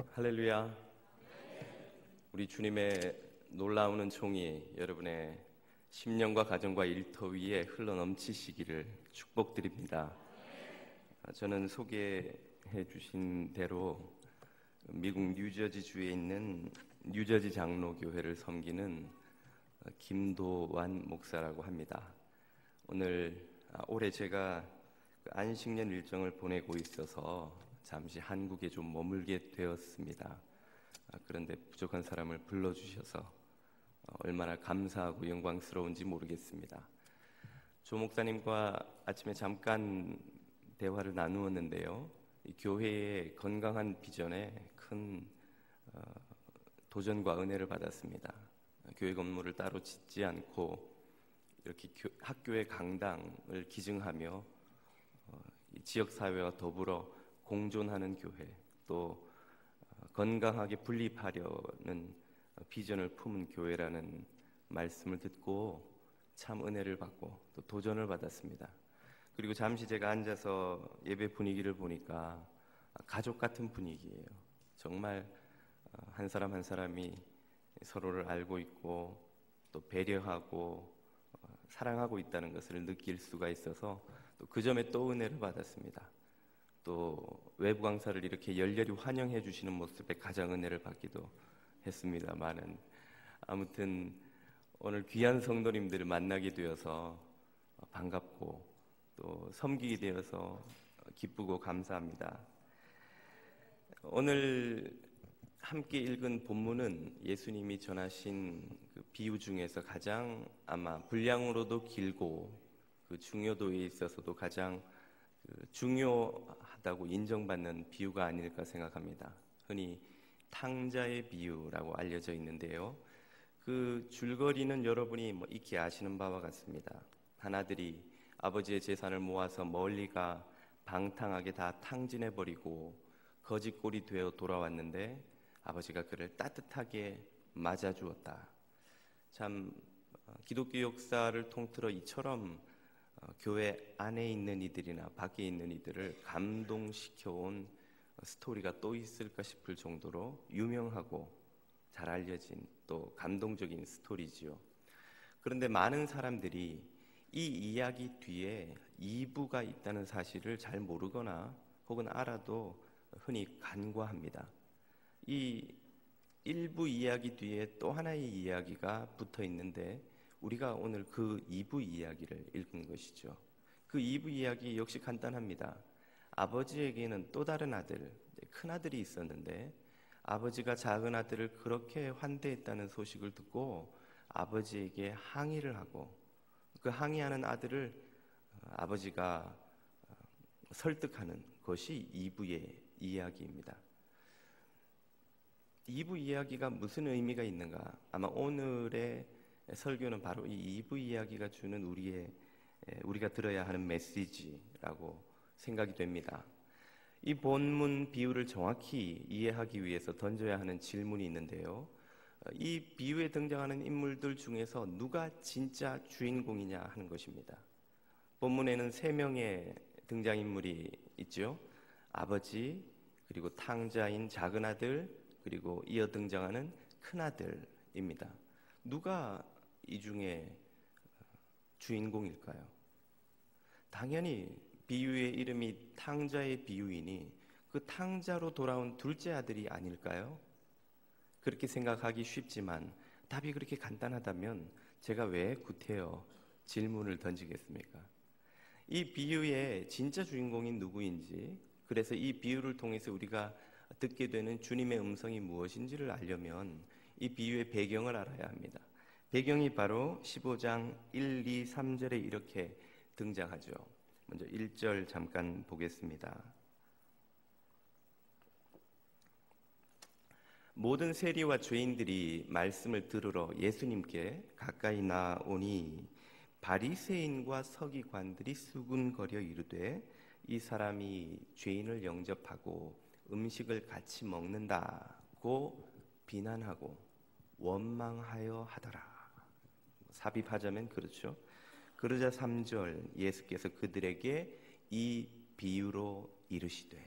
할렐루야. 우리 주님의 놀라운 은총이 여러분의 심령과 가정과 일터 위에 흘러넘치시기를 축복드립니다. 저는 소개해 주신 대로 미국 뉴저지주에 있는 뉴저지 장로교회를 섬기는 김도완 목사라고 합니다. 올해 제가 안식년 일정을 보내고 있어서 잠시 한국에 좀 머물게 되었습니다. 그런데 부족한 사람을 불러주셔서 얼마나 감사하고 영광스러운지 모르겠습니다. 조 목사님과 아침에 잠깐 대화를 나누었는데요. 이 교회의 건강한 비전에 큰 도전과 은혜를 받았습니다. 교회 건물을 따로 짓지 않고 이렇게 학교의 강당을 기증하며 지역사회와 더불어 공존하는 교회, 또 건강하게 분립하려는 비전을 품은 교회라는 말씀을 듣고 참 은혜를 받고 또 도전을 받았습니다. 그리고 잠시 제가 앉아서 예배 분위기를 보니까 가족 같은 분위기예요. 정말 한 사람 한 사람이 서로를 알고 있고 또 배려하고 사랑하고 있다는 것을 느낄 수가 있어서 또 그 점에 또 은혜를 받았습니다. 또 외부 강사를 이렇게 열렬히 환영해 주시는 모습에 가장 은혜를 받기도 했습니다만은, 아무튼 오늘 귀한 성도님들을 만나게 되어서 반갑고 또 섬기게 되어서 기쁘고 감사합니다. 오늘 함께 읽은 본문은 예수님이 전하신 그 비유 중에서 가장 아마 분량으로도 길고 그 중요도에 있어서도 가장 중요하다고 인정받는 비유가 아닐까 생각합니다. 흔히 탕자의 비유라고 알려져 있는데요. 그 줄거리는 여러분이 익히 아시는 바와 같습니다. 한 아들이 아버지의 재산을 모아서 멀리가 방탕하게 다 탕진해버리고 거지꼴이 되어 돌아왔는데 아버지가 그를 따뜻하게 맞아주었다. 참 기독교 역사를 통틀어 이처럼 교회 안에 있는 이들이나 밖에 있는 이들을 감동시켜온 스토리가 또 있을까 싶을 정도로 유명하고 잘 알려진 또 감동적인 스토리지요. 그런데 많은 사람들이 이 이야기 뒤에 2부가 있다는 사실을 잘 모르거나 혹은 알아도 흔히 간과합니다. 이 1부 이야기 뒤에 또 하나의 이야기가 붙어 있는데 우리가 오늘 그 2부 이야기를 읽은 것이죠. 그 2부 이야기 역시 간단합니다. 아버지에게는 또 다른 아들, 큰 아들이 있었는데 아버지가 작은 아들을 그렇게 환대했다는 소식을 듣고 아버지에게 항의를 하고 그 항의하는 아들을 아버지가 설득하는 것이 2부의 이야기입니다. 2부 이야기가 무슨 의미가 있는가? 아마 오늘의 설교는 바로 이 2부 이야기가 주는 우리가 들어야 하는 메시지라고 생각이 됩니다. 이 본문 비유를 정확히 이해하기 위해서 던져야 하는 질문이 있는데요. 이 비유에 등장하는 인물들 중에서 누가 진짜 주인공이냐 하는 것입니다. 본문에는 3명의 등장인물이 있죠. 아버지, 그리고 탕자인 작은 아들, 그리고 이어 등장하는 큰 아들입니다. 누가 이 중에 주인공일까요? 당연히 비유의 이름이 탕자의 비유이니 그 탕자로 돌아온 둘째 아들이 아닐까요? 그렇게 생각하기 쉽지만 답이 그렇게 간단하다면 제가 왜 구태여 질문을 던지겠습니까? 이 비유의 진짜 주인공이 누구인지, 그래서 이 비유를 통해서 우리가 듣게 되는 주님의 음성이 무엇인지를 알려면 이 비유의 배경을 알아야 합니다. 배경이 바로 15장 1, 2, 3절에 이렇게 등장하죠. 먼저 1절 잠깐 보겠습니다. 모든 세리와 죄인들이 말씀을 들으러 예수님께 가까이 나오니 바리새인과 서기관들이 수군거려 이르되 이 사람이 죄인을 영접하고 음식을 같이 먹는다고 비난하고 원망하여 하더라. 삽입하자면 그렇죠. 그러자 3절 예수께서 그들에게 이 비유로 이르시되,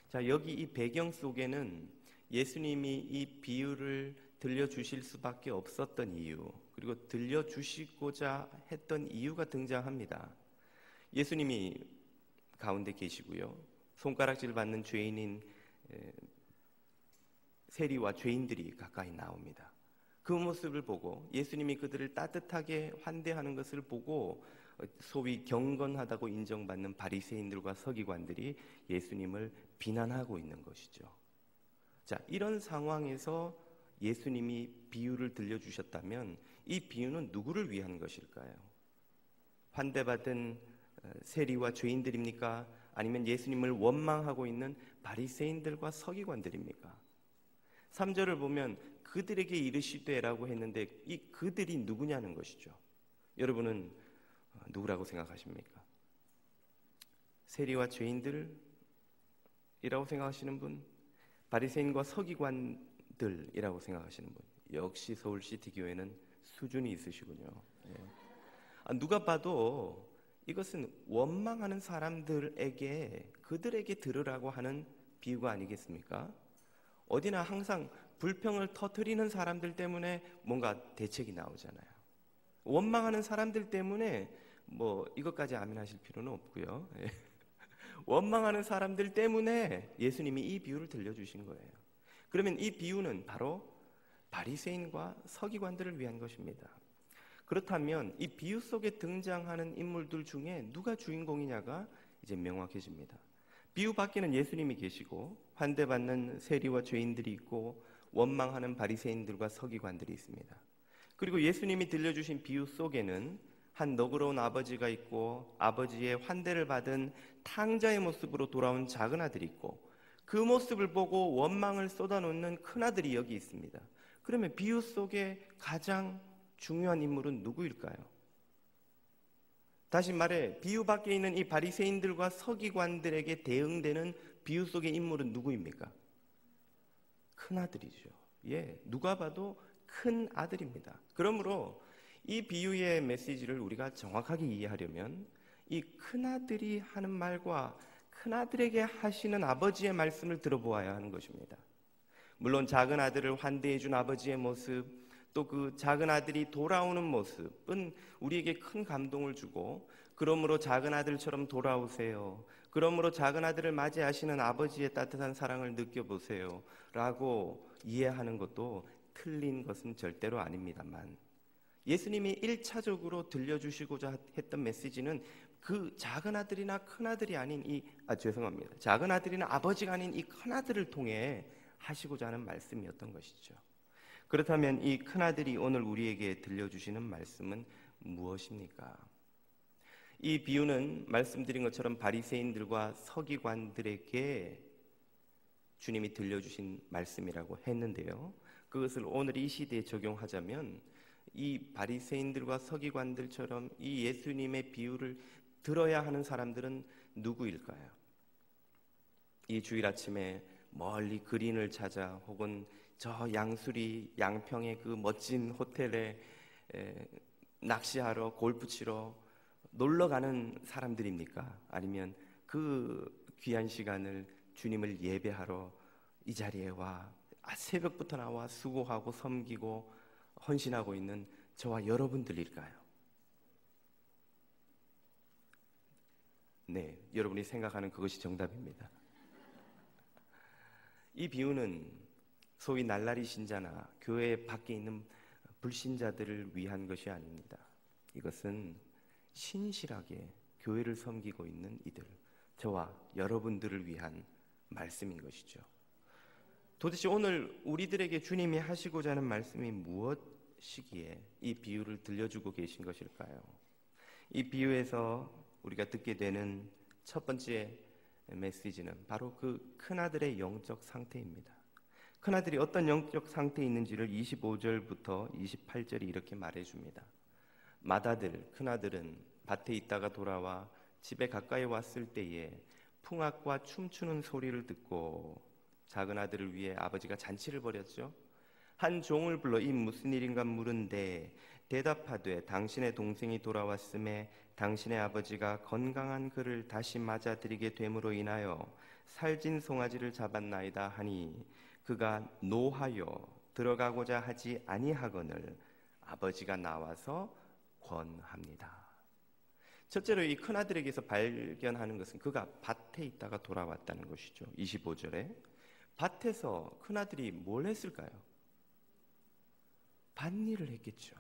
자, 여기 이 배경 속에는 예수님이 이 비유를 들려주실 수밖에 없었던 이유, 그리고 들려주시고자 했던 이유가 등장합니다. 예수님이 가운데 계시고요, 손가락질 받는 죄인인 세리와 죄인들이 가까이 나옵니다. 그 모습을 보고 예수님이 그들을 따뜻하게 환대하는 것을 보고 소위 경건하다고 인정받는 바리새인들과 서기관들이 예수님을 비난하고 있는 것이죠. 자, 이런 상황에서 예수님이 비유를 들려주셨다면 이 비유는 누구를 위한 것일까요? 환대받은 세리와 죄인들입니까? 아니면 예수님을 원망하고 있는 바리새인들과 서기관들입니까? 3절을 보면 그들에게 이르시되라고 했는데 이 그들이 누구냐는 것이죠. 여러분은 누구라고 생각하십니까? 세리와 죄인들이라고 생각하시는 분? 바리새인과 서기관들이라고 생각하시는 분? 역시 서울시티 교회는 수준이 있으시군요. 예. 누가 봐도 이것은 원망하는 사람들에게 그들에게 들으라고 하는 비유가 아니겠습니까? 어디나 항상 불평을 터뜨리는 사람들 때문에 뭔가 대책이 나오잖아요. 원망하는 사람들 때문에 이것까지 아멘하실 필요는 없고요. 원망하는 사람들 때문에 예수님이 이 비유를 들려주신 거예요. 그러면 이 비유는 바로 바리새인과 서기관들을 위한 것입니다. 그렇다면 이 비유 속에 등장하는 인물들 중에 누가 주인공이냐가 이제 명확해집니다. 비유 밖에는 예수님이 계시고 환대받는 세리와 죄인들이 있고 원망하는 바리새인들과 서기관들이 있습니다. 그리고 예수님이 들려주신 비유 속에는 한 너그러운 아버지가 있고 아버지의 환대를 받은 탕자의 모습으로 돌아온 작은 아들이 있고 그 모습을 보고 원망을 쏟아놓는 큰아들이 여기 있습니다. 그러면 비유 속에 가장 중요한 인물은 누구일까요? 다시 말해 비유 밖에 있는 이 바리새인들과 서기관들에게 대응되는 비유 속의 인물은 누구입니까? 큰아들이죠. 누가 봐도 큰 아들입니다. 그러므로 이 비유의 메시지를 우리가 정확하게 이해하려면 이 큰아들이 하는 말과 큰아들에게 하시는 아버지의 말씀을 들어보아야 하는 것입니다. 물론 작은 아들을 환대해 준 아버지의 모습, 또 그 작은 아들이 돌아오는 모습은 우리에게 큰 감동을 주고 그러므로 작은 아들처럼 돌아오세요. 그러므로 작은 아들을 맞이하시는 아버지의 따뜻한 사랑을 느껴보세요. 라고 이해하는 것도 틀린 것은 절대로 아닙니다만 예수님이 1차적으로 들려주시고자 했던 메시지는 그 작은 아들이나 큰 아들이 아닌 작은 아들이나 아버지가 아닌 이 큰 아들을 통해 하시고자 하는 말씀이었던 것이죠. 그렇다면 이 큰 아들이 오늘 우리에게 들려주시는 말씀은 무엇입니까? 이 비유는 말씀드린 것처럼 바리새인들과 서기관들에게 주님이 들려주신 말씀이라고 했는데요. 그것을 오늘 이 시대에 적용하자면 이 바리새인들과 서기관들처럼 이 예수님의 비유를 들어야 하는 사람들은 누구일까요? 이 주일 아침에 멀리 그린을 찾아 혹은 저 양수리 양평의 그 멋진 호텔에 낚시하러 골프 치러 놀러 가는 사람들입니까? 아니면 그 귀한 시간을 주님을 예배하러 이 자리에 와 새벽부터 나와 수고하고 섬기고 헌신하고 있는 저와 여러분들일까요? 네, 여러분이 생각하는 그것이 정답입니다. 이 비유는 소위 날라리 신자나 교회 밖에 있는 불신자들을 위한 것이 아닙니다. 이것은 신실하게 교회를 섬기고 있는 이들, 저와 여러분들을 위한 말씀인 것이죠. 도대체 오늘 우리들에게 주님이 하시고자 하는 말씀이 무엇이기에 이 비유를 들려주고 계신 것일까요? 이 비유에서 우리가 듣게 되는 첫 번째 메시지는 바로 그 큰아들의 영적 상태입니다. 큰아들이 어떤 영적 상태에 있는지를 25절부터 28절이 이렇게 말해줍니다. 맏아들, 큰아들은 밭에 있다가 돌아와 집에 가까이 왔을 때에 풍악과 춤추는 소리를 듣고 작은 아들을 위해 아버지가 잔치를 벌였죠. 한 종을 불러 이 무슨 일인가 물은데 대답하되 당신의 동생이 돌아왔음에 당신의 아버지가 건강한 그를 다시 맞아들이게 됨으로 인하여 살진 송아지를 잡았나이다 하니 그가 노하여 들어가고자 하지 아니하거늘 아버지가 나와서 권합니다. 첫째로 이 큰아들에게서 발견하는 것은 그가 밭에 있다가 돌아왔다는 것이죠. 25절에 밭에서 큰아들이 뭘 했을까요? 밭일을 했겠죠.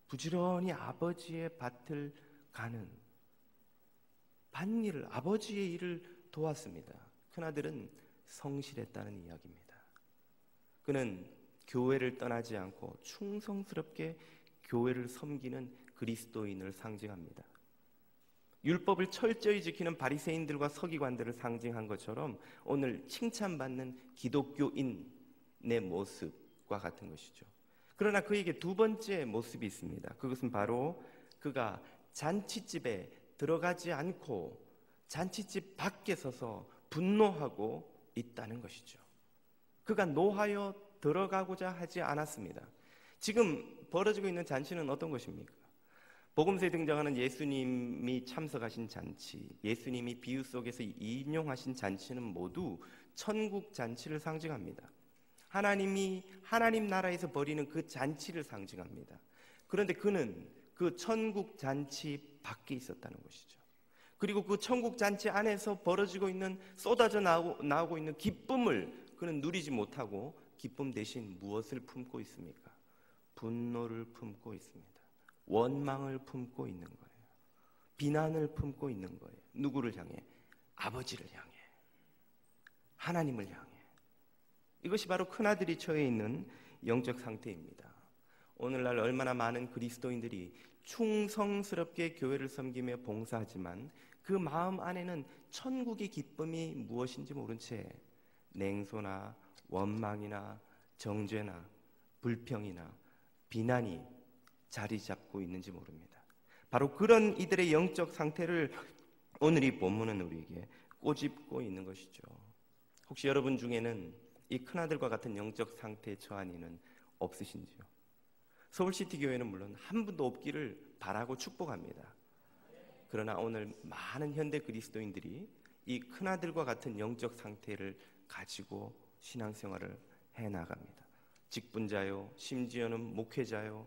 부지런히 아버지의 밭을 가는 밭일을, 아버지의 일을 도왔습니다. 큰아들은 성실했다는 이야기입니다. 그는 교회를 떠나지 않고 충성스럽게 교회를 섬기는 그리스도인을 상징합니다. 율법을 철저히 지키는 바리새인들과 서기관들을 상징한 것처럼 오늘 칭찬받는 기독교인의 모습과 같은 것이죠. 그러나 그에게 두 번째 모습이 있습니다. 그것은 바로 그가 잔치집에 들어가지 않고 잔치집 밖에 서서 분노하고 있다는 것이죠. 그가 노하여 들어가고자 하지 않았습니다. 지금 벌어지고 있는 잔치는 어떤 것입니까? 복음서에 등장하는 예수님이 참석하신 잔치, 예수님이 비유 속에서 인용하신 잔치는 모두 천국 잔치를 상징합니다. 하나님이 하나님 나라에서 벌이는 그 잔치를 상징합니다. 그런데 그는 그 천국 잔치 밖에 있었다는 것이죠. 그리고 그 천국 잔치 안에서 벌어지고 있는, 쏟아져 나오고 있는 기쁨을 그는 누리지 못하고 기쁨 대신 무엇을 품고 있습니까? 분노를 품고 있습니다. 원망을 품고 있는 거예요. 비난을 품고 있는 거예요. 누구를 향해? 아버지를 향해, 하나님을 향해. 이것이 바로 큰아들이 처해 있는 영적 상태입니다. 오늘날 얼마나 많은 그리스도인들이 충성스럽게 교회를 섬기며 봉사하지만 그 마음 안에는 천국의 기쁨이 무엇인지 모른 채 냉소나 원망이나 정죄나 불평이나 비난이 자리 잡고 있는지 모릅니다. 바로 그런 이들의 영적 상태를 오늘 이 본문은 우리에게 꼬집고 있는 것이죠. 혹시 여러분 중에는 이 큰아들과 같은 영적 상태에 처한 이는 없으신지요? 서울시티 교회는 물론 한 분도 없기를 바라고 축복합니다. 그러나 오늘 많은 현대 그리스도인들이 이 큰아들과 같은 영적 상태를 가지고 신앙생활을 해나갑니다. 직분자요, 심지어는 목회자요,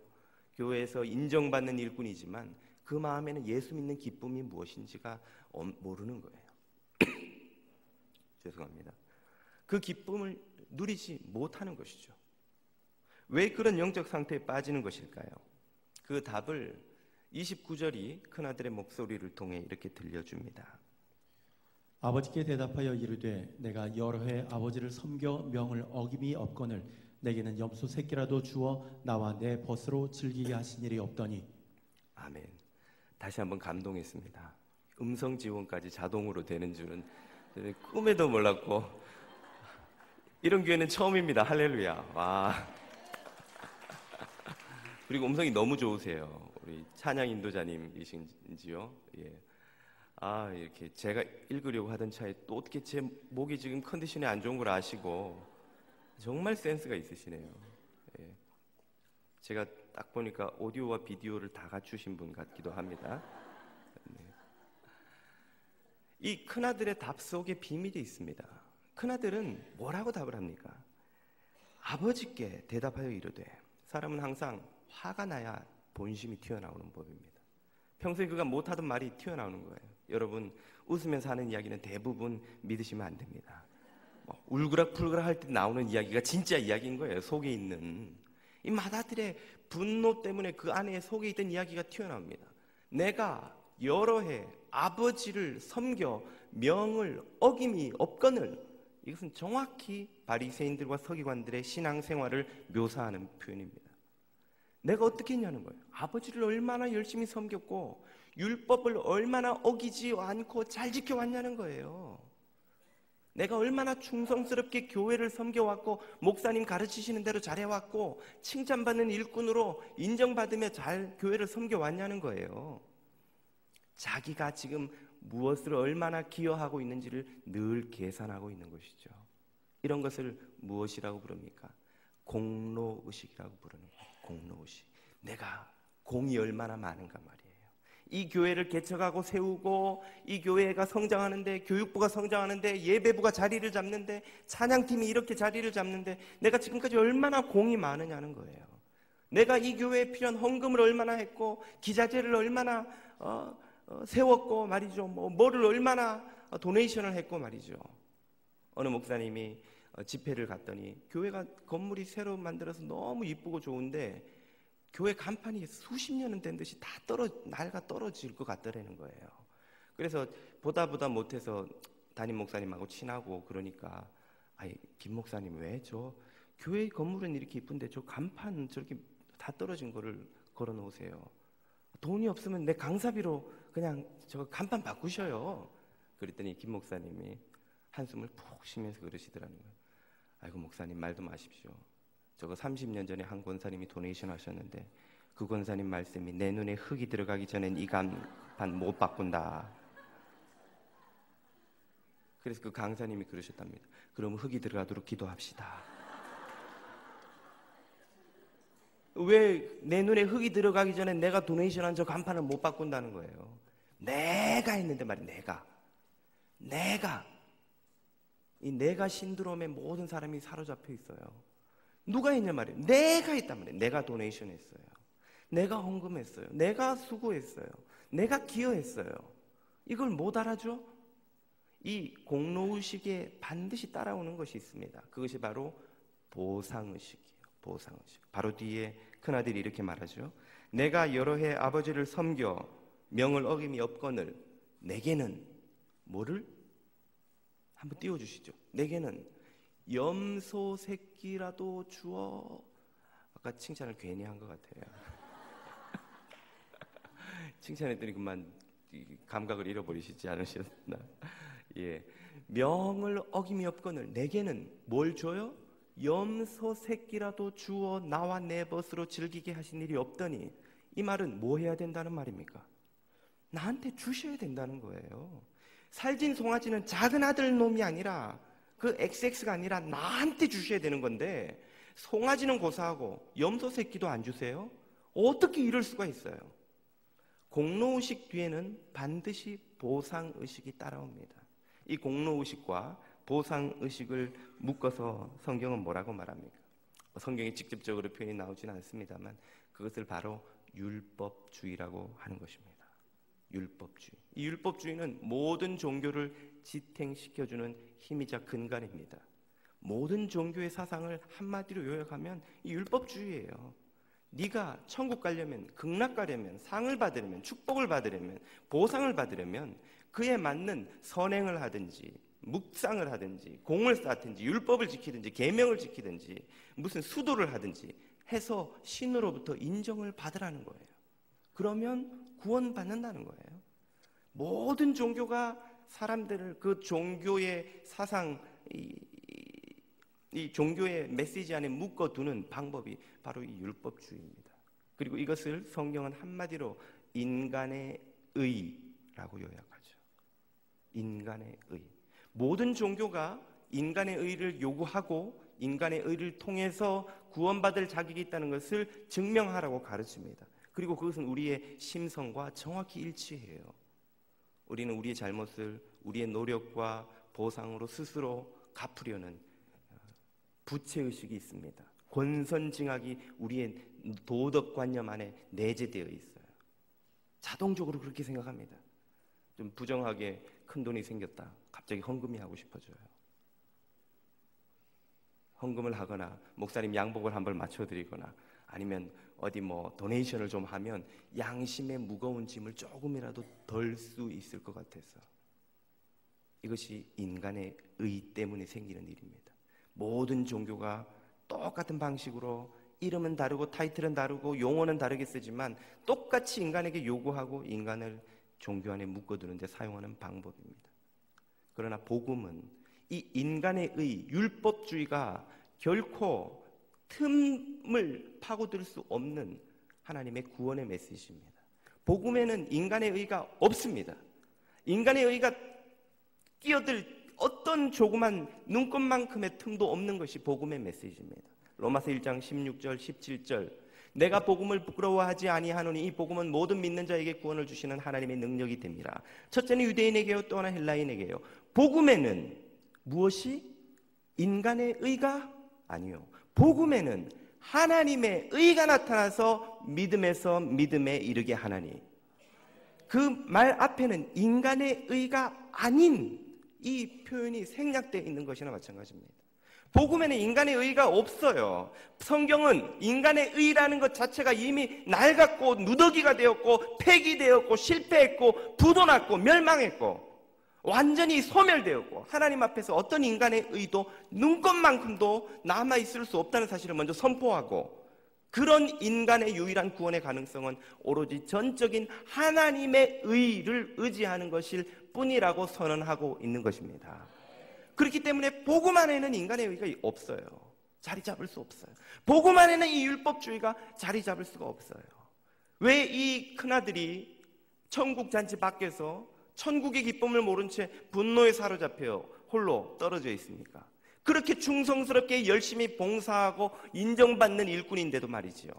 교회에서 인정받는 일꾼이지만 그 마음에는 예수 믿는 기쁨이 무엇인지가 모르는 거예요. 죄송합니다. 그 기쁨을 누리지 못하는 것이죠. 왜 그런 영적 상태에 빠지는 것일까요? 그 답을 29절이 큰아들의 목소리를 통해 이렇게 들려줍니다. 아버지께 대답하여 이르되 내가 여러 해 아버지를 섬겨 명을 어김이 없거늘 내게는 염소 새끼라도 주어 나와 내 벗으로 즐기게 하신 일이 없더니. 아멘. 다시 한번 감동했습니다. 음성 지원까지 자동으로 되는 줄은 꿈에도 몰랐고 이런 교회는 처음입니다. 할렐루야. 와. 그리고 음성이 너무 좋으세요. 우리 찬양 인도자님이신지요? 예. 아, 이렇게 제가 읽으려고 하던 차에 또 어떻게 제 목이 지금 컨디션이 안 좋은 걸 아시고 정말 센스가 있으시네요. 예. 제가 딱 보니까 오디오와 비디오를 다 갖추신 분 같기도 합니다. 네. 이 큰아들의 답 속에 비밀이 있습니다. 큰아들은 뭐라고 답을 합니까? 아버지께 대답하여 이르되. 사람은 항상 화가 나야 본심이 튀어나오는 법입니다. 평소에 그가 못하던 말이 튀어나오는 거예요. 여러분, 웃으면서 하는 이야기는 대부분 믿으시면 안 됩니다. 울그락불그락 할 때 나오는 이야기가 진짜 이야기인 거예요. 속에 있는 이 맏아들의 분노 때문에 그 안에 속에 있던 이야기가 튀어나옵니다. 내가 여러 해 아버지를 섬겨 명을 어김이 없거늘. 이것은 정확히 바리새인들과 서기관들의 신앙생활을 묘사하는 표현입니다. 내가 어떻게 했냐는 거예요. 아버지를 얼마나 열심히 섬겼고 율법을 얼마나 어기지 않고 잘 지켜왔냐는 거예요. 내가 얼마나 충성스럽게 교회를 섬겨왔고 목사님 가르치시는 대로 잘해왔고 칭찬받는 일꾼으로 인정받으며 잘 교회를 섬겨왔냐는 거예요. 자기가 지금 무엇을 얼마나 기여하고 있는지를 늘 계산하고 있는 것이죠. 이런 것을 무엇이라고 부릅니까? 공로의식이라고 부르는 거예요. 공로의식. 내가 공이 얼마나 많은가 말이에요. 이 교회를 개척하고 세우고 이 교회가 성장하는데, 교육부가 성장하는데, 예배부가 자리를 잡는데, 찬양팀이 이렇게 자리를 잡는데 내가 지금까지 얼마나 공이 많으냐는 거예요. 내가 이 교회에 필요한 헌금을 얼마나 했고, 기자재를 얼마나 세웠고 말이죠. 뭐를 얼마나 도네이션을 했고 말이죠. 어느 목사님이 집회를 갔더니 교회가 건물이 새로 만들어서 너무 이쁘고 좋은데 교회 간판이 수십 년은 된 듯이 다 낡아 떨어질 것 같더라는 거예요. 그래서 보다 못해서 담임 목사님하고 친하고 그러니까, 아니 김 목사님 왜 저 교회 건물은 이렇게 이쁜데 저 간판 저렇게 다 떨어진 거를 걸어 놓으세요? 돈이 없으면 내 강사비로 그냥 저 간판 바꾸셔요. 그랬더니 김 목사님이 한숨을 푹 쉬면서 그러시더라는 거예요. 아이고 목사님 말도 마십시오. 저거 30년 전에 한 권사님이 도네이션 하셨는데 그 권사님 말씀이 내 눈에 흙이 들어가기 전엔 이 간판 못 바꾼다. 그래서 그 강사님이 그러셨답니다. 그럼 흙이 들어가도록 기도합시다. 왜 내 눈에 흙이 들어가기 전에 내가 도네이션한 저 간판을 못 바꾼다는 거예요? 내가 했는데 말이야. 내가 이 내가 신드롬에 모든 사람이 사로잡혀 있어요. 누가 했냐 말이에요. 내가 했단 말이에요. 내가 도네이션 했어요. 내가 헌금했어요. 내가 수고했어요. 내가 기여했어요. 이걸 못 알아줘? 이 공로의식에 반드시 따라오는 것이 있습니다. 그것이 바로 보상의식이에요. 보상의식. 바로 뒤에 큰아들이 이렇게 말하죠. 내가 여러 해 아버지를 섬겨 명을 어김이 없거늘 내게는 뭐를? 한번 띄워주시죠. 내게는 염소 새끼라도 주어. 아까 칭찬을 괜히 한 것 같아요. 칭찬했더니 그만 감각을 잃어버리시지 않으셨나? 예, 명을 어김이 없거늘 내게는 뭘 줘요? 염소 새끼라도 주어 나와 내 벗으로 즐기게 하신 일이 없더니, 이 말은 뭐 해야 된다는 말입니까? 나한테 주셔야 된다는 거예요. 살진 송아지는 작은 아들 놈이 아니라 그 XX가 아니라 나한테 주셔야 되는 건데 송아지는 고사하고 염소 새끼도 안 주세요? 어떻게 이럴 수가 있어요? 공로의식 뒤에는 반드시 보상의식이 따라옵니다. 이 공로의식과 보상의식을 묶어서 성경은 뭐라고 말합니까? 성경에 직접적으로 표현이 나오지는 않습니다만 그것을 바로 율법주의라고 하는 것입니다. 율법주의. 이 율법주의는 모든 종교를 지탱시켜주는 힘이자 근간입니다. 모든 종교의 사상을 한마디로 요약하면 이 율법주의예요. 네가 천국 가려면, 극락 가려면, 상을 받으려면, 축복을 받으려면, 보상을 받으려면 그에 맞는 선행을 하든지 묵상을 하든지 공을 쌓든지 율법을 지키든지 계명을 지키든지 무슨 수도를 하든지 해서 신으로부터 인정을 받으라는 거예요. 그러면 구원받는다는 거예요. 모든 종교가 사람들을 그 종교의 사상, 이 종교의 메시지 안에 묶어두는 방법이 바로 이 율법주의입니다. 그리고 이것을 성경은 한마디로 인간의 의라고 요약하죠. 인간의 의. 모든 종교가 인간의 의를 요구하고 인간의 의를 통해서 구원받을 자격이 있다는 것을 증명하라고 가르칩니다. 그리고 그것은 우리의 심성과 정확히 일치해요. 우리는 우리의 잘못을 우리의 노력과 보상으로 스스로 갚으려는 부채의식이 있습니다. 권선징악이 우리의 도덕관념 안에 내재되어 있어요. 자동적으로 그렇게 생각합니다. 좀 부정하게 큰 돈이 생겼다. 갑자기 헌금이 하고 싶어져요. 헌금을 하거나 목사님 양복을 한 벌 맞춰드리거나 아니면 어디 도네이션을 좀 하면 양심의 무거운 짐을 조금이라도 덜 수 있을 것 같아서. 이것이 인간의 의 때문에 생기는 일입니다. 모든 종교가 똑같은 방식으로 이름은 다르고 타이틀은 다르고 용어는 다르게 쓰지만 똑같이 인간에게 요구하고 인간을 종교 안에 묶어두는 데 사용하는 방법입니다. 그러나 복음은 이 인간의 의, 율법주의가 결코 틈을 파고들 수 없는 하나님의 구원의 메시지입니다. 복음에는 인간의 의가 없습니다. 인간의 의가 끼어들 어떤 조그만 눈곱만큼의 틈도 없는 것이 복음의 메시지입니다. 로마서 1장 16절 17절 내가 복음을 부끄러워하지 아니하노니 이 복음은 모든 믿는 자에게 구원을 주시는 하나님의 능력이 됩니다. 첫째는 유대인에게요, 또 하나 헬라인에게요. 복음에는 무엇이? 인간의 의가 아니요, 복음에는 하나님의 의가 나타나서 믿음에서 믿음에 이르게 하나니, 그 말 앞에는 인간의 의가 아닌 이 표현이 생략되어 있는 것이나 마찬가지입니다. 복음에는 인간의 의가 없어요. 성경은 인간의 의라는 것 자체가 이미 낡았고 누더기가 되었고 폐기되었고 실패했고 부도났고 멸망했고 완전히 소멸되었고 하나님 앞에서 어떤 인간의 의도 눈꼽만큼도 남아있을 수 없다는 사실을 먼저 선포하고, 그런 인간의 유일한 구원의 가능성은 오로지 전적인 하나님의 의를 의지하는 것일 뿐이라고 선언하고 있는 것입니다. 그렇기 때문에 복음 안에는 인간의 의가 없어요. 자리 잡을 수 없어요. 복음 안에는 이 율법주의가 자리 잡을 수가 없어요. 왜 이 큰아들이 천국 잔치 밖에서 천국의 기쁨을 모른 채 분노에 사로잡혀 홀로 떨어져 있습니까? 그렇게 충성스럽게 열심히 봉사하고 인정받는 일꾼인데도 말이지요,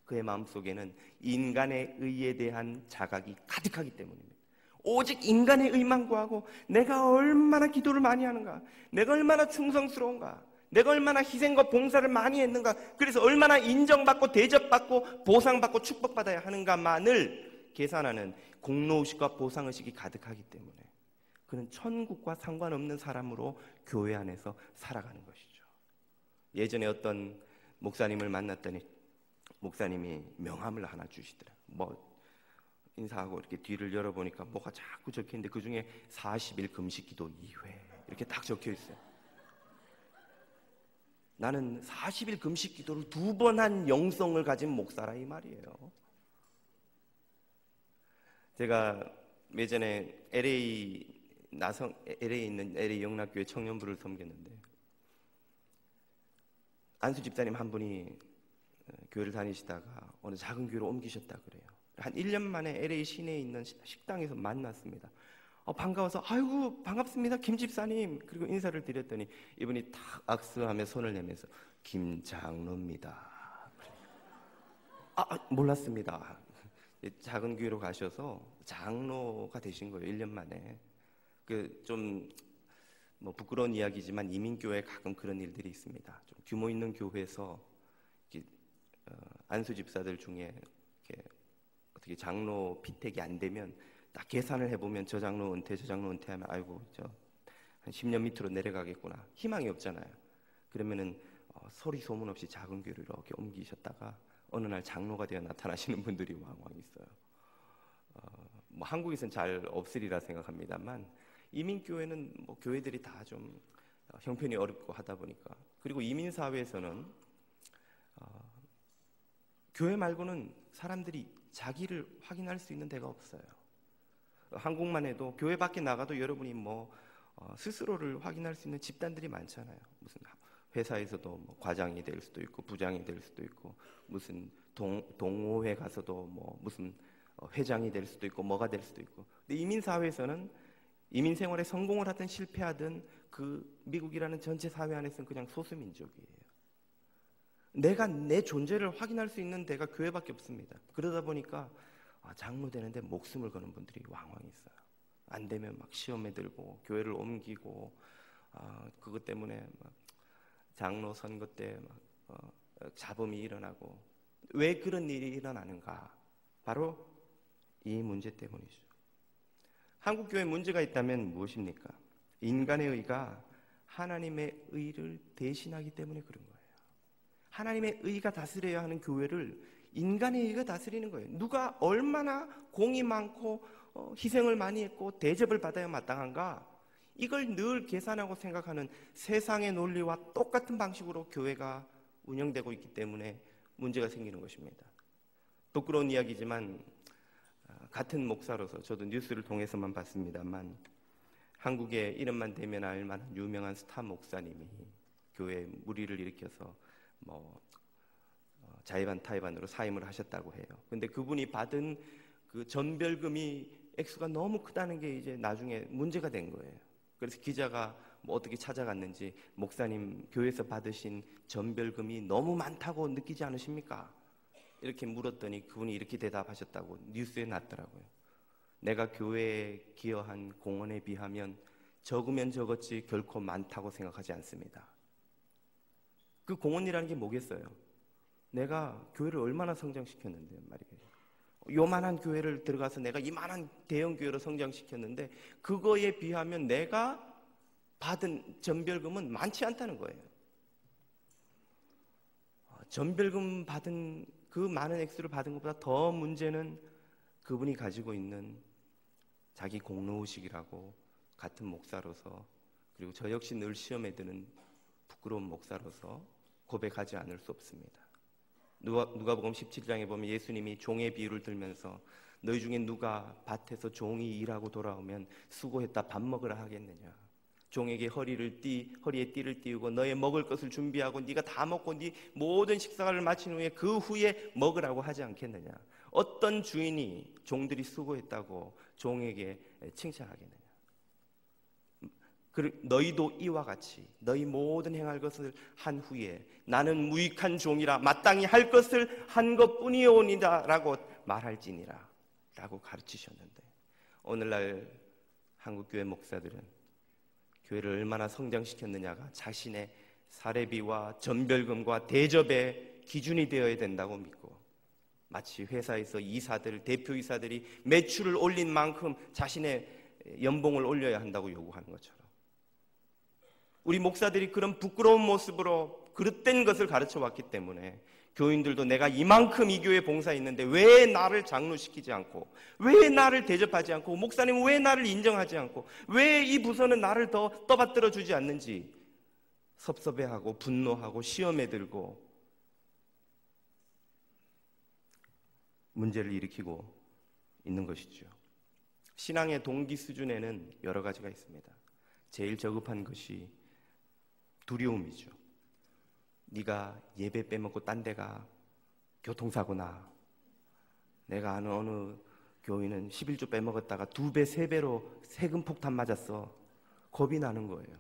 그의 마음속에는 인간의 의에 대한 자각이 가득하기 때문입니다. 오직 인간의 의만 구하고 내가 얼마나 기도를 많이 하는가, 내가 얼마나 충성스러운가, 내가 얼마나 희생과 봉사를 많이 했는가, 그래서 얼마나 인정받고 대접받고 보상받고 축복받아야 하는가만을 계산하는 공로의식과 보상의식이 가득하기 때문에 그는 천국과 상관없는 사람으로 교회 안에서 살아가는 것이죠. 예전에 어떤 목사님을 만났더니 목사님이 명함을 하나 주시더라고요. 인사하고 이렇게 뒤를 열어보니까 뭐가 자꾸 적혀있는데 그 중에 40일 금식기도 2회 이렇게 딱 적혀있어요. 나는 40일 금식기도를 2번 한 영성을 가진 목사라 이 말이에요. 제가 예전에 LA에 있는 LA 영락교회 청년부를 섬겼는데 안수 집사님 한 분이 교회를 다니시다가 어느 작은 교회로 옮기셨다 그래요. 한 1년 만에 LA 시내에 있는 식당에서 만났습니다. 반가워서 아이고 반갑습니다 김 집사님, 그리고 인사를 드렸더니 이분이 탁 악수하며 손을 내면서 김 장로입니다. 몰랐습니다. 작은 교회로 가셔서 장로가 되신 거예요. 1년 만에. 좀 부끄러운 이야기지만 이민교회에 가끔 그런 일들이 있습니다. 좀 규모 있는 교회에서 안수 집사들 중에 어떻게 장로 피택이 안 되면 딱 계산을 해보면 저 장로 은퇴하면 아이고 한 10년 밑으로 내려가겠구나, 희망이 없잖아요. 그러면은 소리 소문 없이 작은 교회로 이렇게 옮기셨다가 어느 날 장로가 되어 나타나시는 분들이 왕왕 있어요. 한국에서는 잘 없으리라 생각합니다만 이민교회는 교회들이 다 좀 형편이 어렵고 하다 보니까, 그리고 이민사회에서는 교회 말고는 사람들이 자기를 확인할 수 있는 데가 없어요. 한국만 해도 교회 밖에 나가도 여러분이 스스로를 확인할 수 있는 집단들이 많잖아요. 무슨 회사에서도 과장이 될 수도 있고 부장이 될 수도 있고, 무슨 동호회 가서도 무슨 회장이 될 수도 있고 뭐가 될 수도 있고. 근데 이민사회에서는 이민 생활에 성공을 하든 실패하든 그 미국이라는 전체 사회 안에서는 그냥 소수민족이에요. 내가 내 존재를 확인할 수 있는 데가 교회밖에 없습니다. 그러다 보니까 장로 되는데 목숨을 거는 분들이 왕왕 있어요. 안 되면 막 시험에 들고 교회를 옮기고, 그것 때문에 장로 선거 때 잡음이 일어나고. 왜 그런 일이 일어나는가? 바로 이 문제 때문이죠. 한국 교회에 문제가 있다면 무엇입니까? 인간의 의가 하나님의 의를 대신하기 때문에 그런 거예요. 하나님의 의가 다스려야 하는 교회를 인간의 의가 다스리는 거예요. 누가 얼마나 공이 많고 희생을 많이 했고 대접을 받아야 마땅한가? 이걸 늘 계산하고 생각하는 세상의 논리와 똑같은 방식으로 교회가 운영되고 있기 때문에 문제가 생기는 것입니다. 부끄러운 이야기지만 같은 목사로서 저도 뉴스를 통해서만 봤습니다만 한국에 이름만 대면 알만한 유명한 스타 목사님이 교회에 무리를 일으켜서 자의반 타의반으로 사임을 하셨다고 해요. 근데 그분이 받은 그 전별금이 액수가 너무 크다는 게 이제 나중에 문제가 된 거예요. 그래서 기자가 어떻게 찾아갔는지 목사님 교회에서 받으신 전별금이 너무 많다고 느끼지 않으십니까? 이렇게 물었더니 그분이 이렇게 대답하셨다고 뉴스에 났더라고요. 내가 교회에 기여한 공헌에 비하면 적으면 적었지 결코 많다고 생각하지 않습니다. 그 공헌이라는 게 뭐겠어요? 내가 교회를 얼마나 성장시켰는데 말이에요. 요만한 교회를 들어가서 내가 이만한 대형 교회로 성장시켰는데 그거에 비하면 내가 받은 전별금은 많지 않다는 거예요. 전별금 받은 그 많은 액수를 받은 것보다 더 문제는 그분이 가지고 있는 자기 공로의식이라고, 같은 목사로서, 그리고 저 역시 늘 시험에 드는 부끄러운 목사로서 고백하지 않을 수 없습니다. 누가복음 17장에 보면 예수님이 종의 비유를 들면서 너희 중에 누가 밭에서 종이 일하고 돌아오면 수고했다 밥 먹으라 하겠느냐, 종에게 허리에 띠를 띠우고 너의 먹을 것을 준비하고 네가 다 먹고 네 모든 식사를 마친 후에 그 후에 먹으라고 하지 않겠느냐. 어떤 주인이 종들이 수고했다고 종에게 칭찬하겠느냐. 너희도 이와 같이 너희 모든 행할 것을 한 후에 나는 무익한 종이라 마땅히 할 것을 한 것뿐이오니다 라고 말할지니라 라고 가르치셨는데, 오늘날 한국교회 목사들은 교회를 얼마나 성장시켰느냐가 자신의 사례비와 전별금과 대접의 기준이 되어야 된다고 믿고, 마치 회사에서 대표이사들이 매출을 올린 만큼 자신의 연봉을 올려야 한다고 요구하는 것처럼, 우리 목사들이 그런 부끄러운 모습으로 그릇된 것을 가르쳐 왔기 때문에 교인들도 내가 이만큼 이 교회에 봉사했는데 왜 나를 장로시키지 않고, 왜 나를 대접하지 않고, 목사님은 왜 나를 인정하지 않고, 왜 이 부서는 나를 더 떠받들어 주지 않는지 섭섭해하고 분노하고 시험에 들고 문제를 일으키고 있는 것이죠. 신앙의 동기 수준에는 여러 가지가 있습니다. 제일 저급한 것이 두려움이죠. 네가 예배 빼먹고 딴 데가 교통사고나, 내가 아는 어느 교인은 11조 빼먹었다가 2배, 3배로 세금 폭탄 맞았어. 겁이 나는 거예요.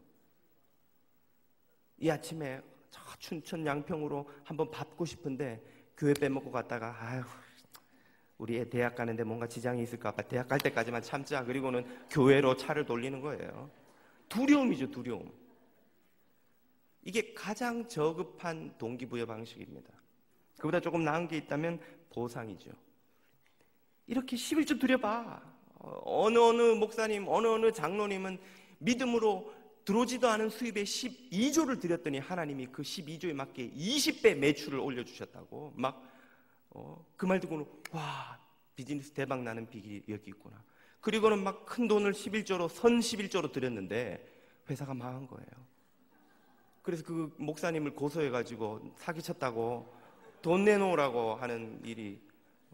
이 아침에 저 춘천 양평으로 한번 밟고 싶은데 교회 빼먹고 갔다가 아휴, 우리 애 대학 가는데 뭔가 지장이 있을까 봐 대학 갈 때까지만 참자. 그리고는 교회로 차를 돌리는 거예요. 두려움이죠, 두려움. 이게 가장 저급한 동기부여 방식입니다. 그보다 조금 나은 게 있다면 보상이죠. 이렇게 11조 드려봐. 어느 목사님, 어느 장로님은 믿음으로 들어오지도 않은 수입에 12조를 드렸더니 하나님이 그 12조에 맞게 20배 매출을 올려주셨다고. 그 말 듣고는 와, 비즈니스 대박 나는 비결이 여기 있구나. 그리고는 막 큰 돈을 11조로, 선 11조로 드렸는데 회사가 망한 거예요. 그래서 그 목사님을 고소해가지고 사기쳤다고 돈 내놓으라고 하는 일이,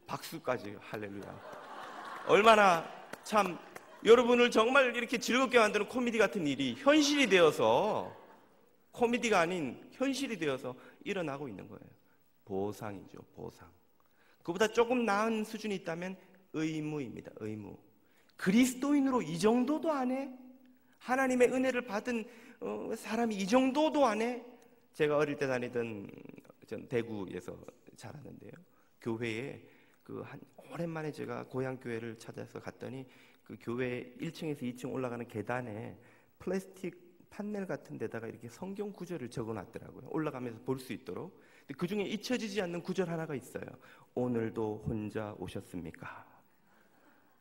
박수까지, 할렐루야. 얼마나 참 여러분을 정말 이렇게 즐겁게 만드는 코미디 같은 일이 현실이 되어서, 코미디가 아닌 현실이 되어서 일어나고 있는 거예요. 보상이죠, 보상. 그보다 조금 나은 수준이 있다면 의무입니다, 의무. 그리스도인으로 이 정도도 안 해? 하나님의 은혜를 받은 사람이 이 정도도 안 해? 제가 어릴 때 다니던, 전 대구에서 자랐는데요, 교회에 오랜만에 제가 고향 교회를 찾아서 갔더니 그 교회 1층에서 2층 올라가는 계단에 플라스틱 판넬 같은 데다가 이렇게 성경 구절을 적어놨더라고요. 올라가면서 볼 수 있도록. 근데 그 중에 잊혀지지 않는 구절 하나가 있어요. 오늘도 혼자 오셨습니까?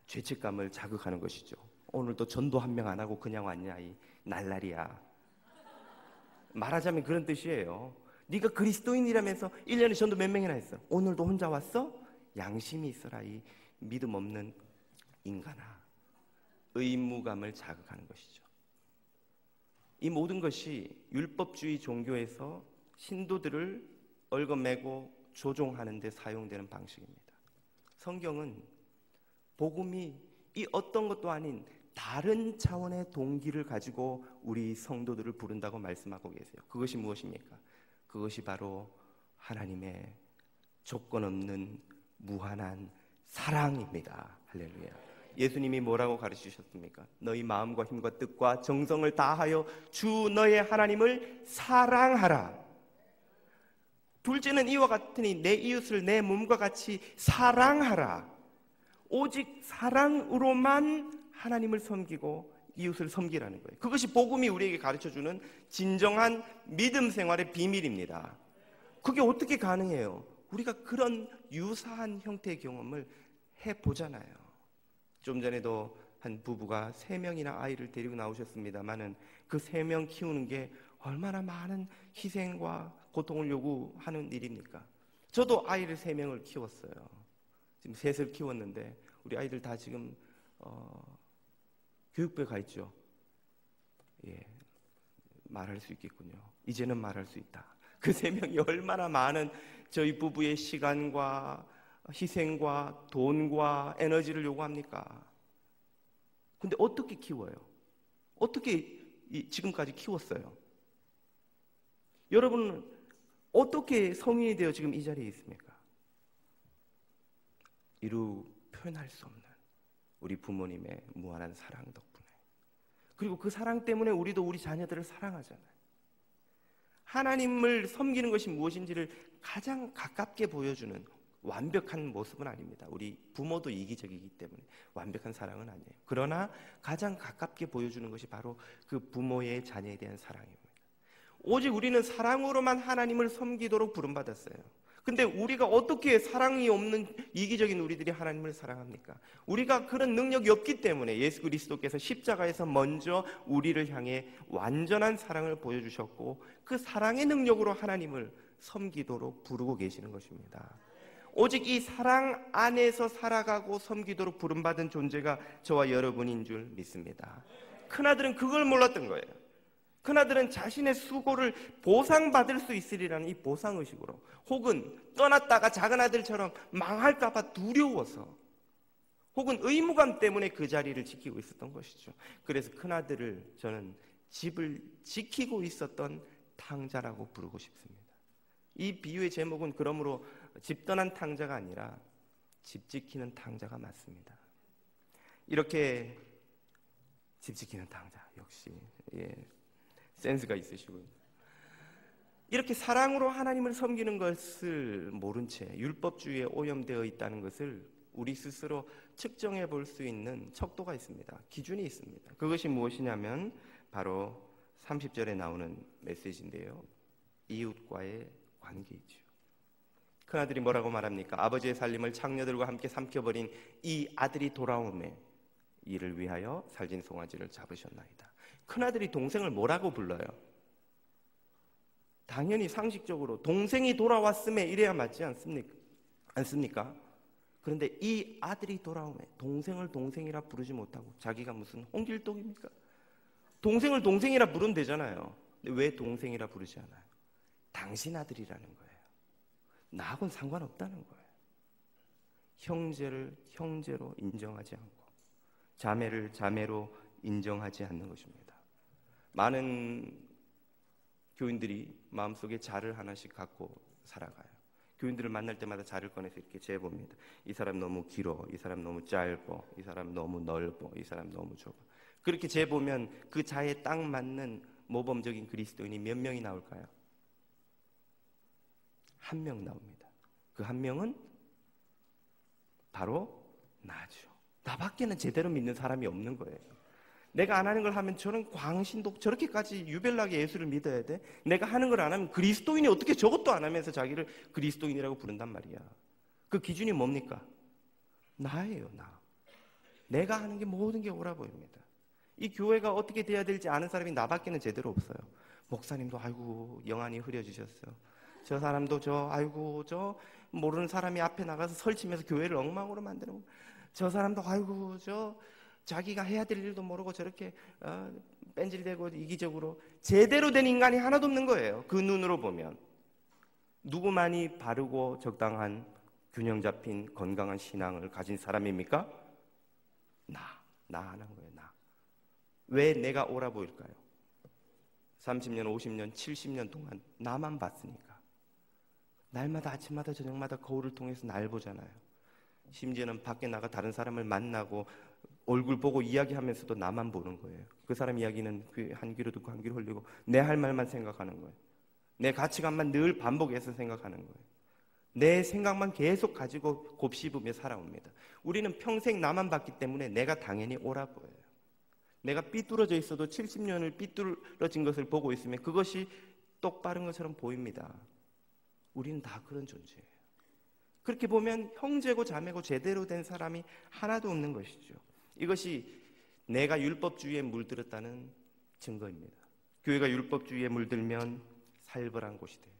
죄책감을 자극하는 것이죠. 오늘도 전도 한 명 안 하고 그냥 왔냐, 이 날라리야. 말하자면 그런 뜻이에요. 네가 그리스도인이라면서 1년에 전도 몇 명이나 했어? 오늘도 혼자 왔어? 양심이 있어라, 이 믿음 없는 인간아. 의무감을 자극하는 것이죠. 이 모든 것이 율법주의 종교에서 신도들을 얽어매고 조종하는 데 사용되는 방식입니다. 성경은 복음이 이 어떤 것도 아닌 다른 차원의 동기를 가지고 우리 성도들을 부른다고 말씀하고 계세요. 그것이 무엇입니까? 그것이 바로 하나님의 조건 없는 무한한 사랑입니다. 할렐루야. 예수님이 뭐라고 가르치셨습니까? 너희 마음과 힘과 뜻과 정성을 다하여 주 너의 하나님을 사랑하라. 둘째는 이와 같으니 내 이웃을 내 몸과 같이 사랑하라. 오직 사랑으로만 하나님을 섬기고 이웃을 섬기라는 거예요. 그것이 복음이 우리에게 가르쳐주는 진정한 믿음 생활의 비밀입니다. 그게 어떻게 가능해요? 우리가 그런 유사한 형태의 경험을 해보잖아요. 좀 전에도 한 부부가 3명이나 아이를 데리고 나오셨습니다만은 그 3명 키우는 게 얼마나 많은 희생과 고통을 요구하는 일입니까? 저도 아이를 3명을 키웠어요. 지금 3을 키웠는데 우리 아이들 다 지금 교육부에 가 있죠. 예, 말할 수 있겠군요. 이제는 말할 수 있다. 그 3명이 얼마나 많은 저희 부부의 시간과 희생과 돈과 에너지를 요구합니까? 근데 어떻게 키워요? 어떻게 지금까지 키웠어요? 여러분은 어떻게 성인이 되어 지금 이 자리에 있습니까? 이루 표현할 수 없는 우리 부모님의 무한한 사랑 덕분에, 그리고 그 사랑 때문에 우리도 우리 자녀들을 사랑하잖아요. 하나님을 섬기는 것이 무엇인지를 가장 가깝게 보여주는 완벽한 모습은 아닙니다. 우리 부모도 이기적이기 때문에 완벽한 사랑은 아니에요. 그러나 가장 가깝게 보여주는 것이 바로 그 부모의 자녀에 대한 사랑입니다. 오직 우리는 사랑으로만 하나님을 섬기도록 부름받았어요. 근데 우리가 어떻게 사랑이 없는 이기적인 우리들이 하나님을 사랑합니까? 우리가 그런 능력이 없기 때문에 예수 그리스도께서 십자가에서 먼저 우리를 향해 완전한 사랑을 보여주셨고 그 사랑의 능력으로 하나님을 섬기도록 부르고 계시는 것입니다. 오직 이 사랑 안에서 살아가고 섬기도록 부름받은 존재가 저와 여러분인 줄 믿습니다. 큰아들은 그걸 몰랐던 거예요. 큰아들은 자신의 수고를 보상받을 수 있으리라는 이 보상의식으로, 혹은 떠났다가 작은아들처럼 망할까 봐 두려워서, 혹은 의무감 때문에 그 자리를 지키고 있었던 것이죠. 그래서 큰아들을 저는 집을 지키고 있었던 탕자라고 부르고 싶습니다. 이 비유의 제목은 그러므로 집 떠난 탕자가 아니라 집 지키는 탕자가 맞습니다. 이렇게 집 지키는 탕자, 역시 센스가 있으시고요. 이렇게 사랑으로 하나님을 섬기는 것을 모른 채 율법주의에 오염되어 있다는 것을 우리 스스로 측정해 볼 수 있는 척도가 있습니다. 기준이 있습니다. 그것이 무엇이냐면 바로 30절에 나오는 메시지인데요. 이웃과의 관계이죠. 큰아들이 뭐라고 말합니까? 아버지의 살림을 창녀들과 함께 삼켜버린 이 아들이 돌아오매 이를 위하여 살진 송아지를 잡으셨나이다. 큰아들이 동생을 뭐라고 불러요? 당연히 상식적으로 동생이 돌아왔음에 이래야 맞지 않습니까? 그런데 이 아들이 돌아오매 동생을 동생이라 부르지 못하고 자기가 무슨 홍길동입니까? 동생을 동생이라 부르면 되잖아요. 근데 왜 동생이라 부르지 않아요? 당신 아들이라는 거예요. 나하고는 상관없다는 거예요. 형제를 형제로 인정하지 않고 자매를 자매로 인정하지 않는 것입니다. 많은 교인들이 마음속에 자를 하나씩 갖고 살아가요. 교인들을 만날 때마다 자를 꺼내서 이렇게 재봅니다. 이 사람 너무 길어, 이 사람 너무 짧어, 이 사람 너무 넓어, 이 사람 너무 좁아. 그렇게 재보면 그 자에 딱 맞는 모범적인 그리스도인이 몇 명이 나올까요? 1명 나옵니다. 그 1명은 바로 나죠. 나밖에는 제대로 믿는 사람이 없는 거예요. 내가 안 하는 걸 하면 저는 광신도 저렇게까지 유별나게 예수를 믿어야 돼? 내가 하는 걸 안 하면 그리스도인이 어떻게 저것도 안 하면서 자기를 그리스도인이라고 부른단 말이야. 그 기준이 뭡니까? 나예요, 나. 내가 하는 게 모든 게 옳아 보입니다. 이 교회가 어떻게 돼야 될지 아는 사람이 나밖에는 제대로 없어요. 목사님도 아이고 영안이 흐려지셨어요. 저 사람도 아이고 저 모르는 사람이 앞에 나가서 설치면서 교회를 엉망으로 만드는, 저 사람도 아이고 자기가 해야 될 일도 모르고 저렇게 뺀질대고 이기적으로, 제대로 된 인간이 하나도 없는 거예요. 그 눈으로 보면. 누구만이 바르고 적당한 균형 잡힌 건강한 신앙을 가진 사람입니까? 나 하는 거예요. 나. 왜 내가 옳아 보일까요? 30년, 50년, 70년 동안 나만 봤으니까. 날마다 아침마다 저녁마다 거울을 통해서 날 보잖아요. 심지어는 밖에 나가 다른 사람을 만나고 얼굴 보고 이야기하면서도 나만 보는 거예요. 그 사람 이야기는 한 귀로 듣고 한 귀로 흘리고 내 할 말만 생각하는 거예요. 내 가치관만 늘 반복해서 생각하는 거예요. 내 생각만 계속 가지고 곱씹으며 살아옵니다. 우리는 평생 나만 봤기 때문에 내가 당연히 옳아 보여요. 내가 삐뚤어져 있어도 70년을 삐뚤어진 것을 보고 있으면 그것이 똑바른 것처럼 보입니다. 우리는 다 그런 존재예요. 그렇게 보면 형제고 자매고 제대로 된 사람이 하나도 없는 것이죠. 이것이 내가 율법주의에 물들었다는 증거입니다. 교회가 율법주의에 물들면 살벌한 곳이 돼요.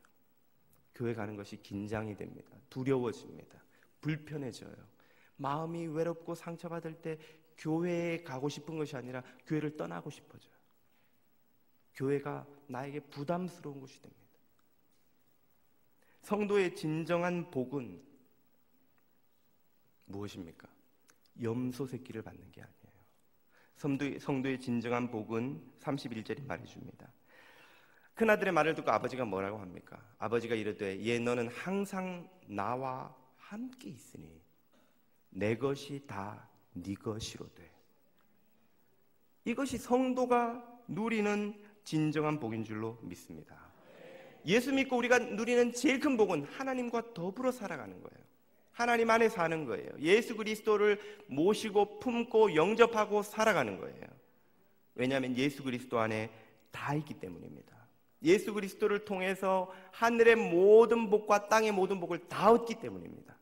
교회 가는 것이 긴장이 됩니다. 두려워집니다. 불편해져요. 마음이 외롭고 상처받을 때 교회에 가고 싶은 것이 아니라 교회를 떠나고 싶어져요. 교회가 나에게 부담스러운 곳이 됩니다. 성도의 진정한 복은 무엇입니까? 염소 새끼를 받는 게 아니에요. 성도의 진정한 복은 31절이 말해줍니다. 큰아들의 말을 듣고 아버지가 뭐라고 합니까? 아버지가 이르되 얘 너는 항상 나와 함께 있으니 내 것이 다 네 것이로되. 이것이 성도가 누리는 진정한 복인 줄로 믿습니다. 예수 믿고 우리가 누리는 제일 큰 복은 하나님과 더불어 살아가는 거예요. 하나님 안에 사는 거예요. 예수 그리스도를 모시고 품고 영접하고 살아가는 거예요. 왜냐하면 예수 그리스도 안에 다 있기 때문입니다. 예수 그리스도를 통해서 하늘의 모든 복과 땅의 모든 복을 다 얻기 때문입니다.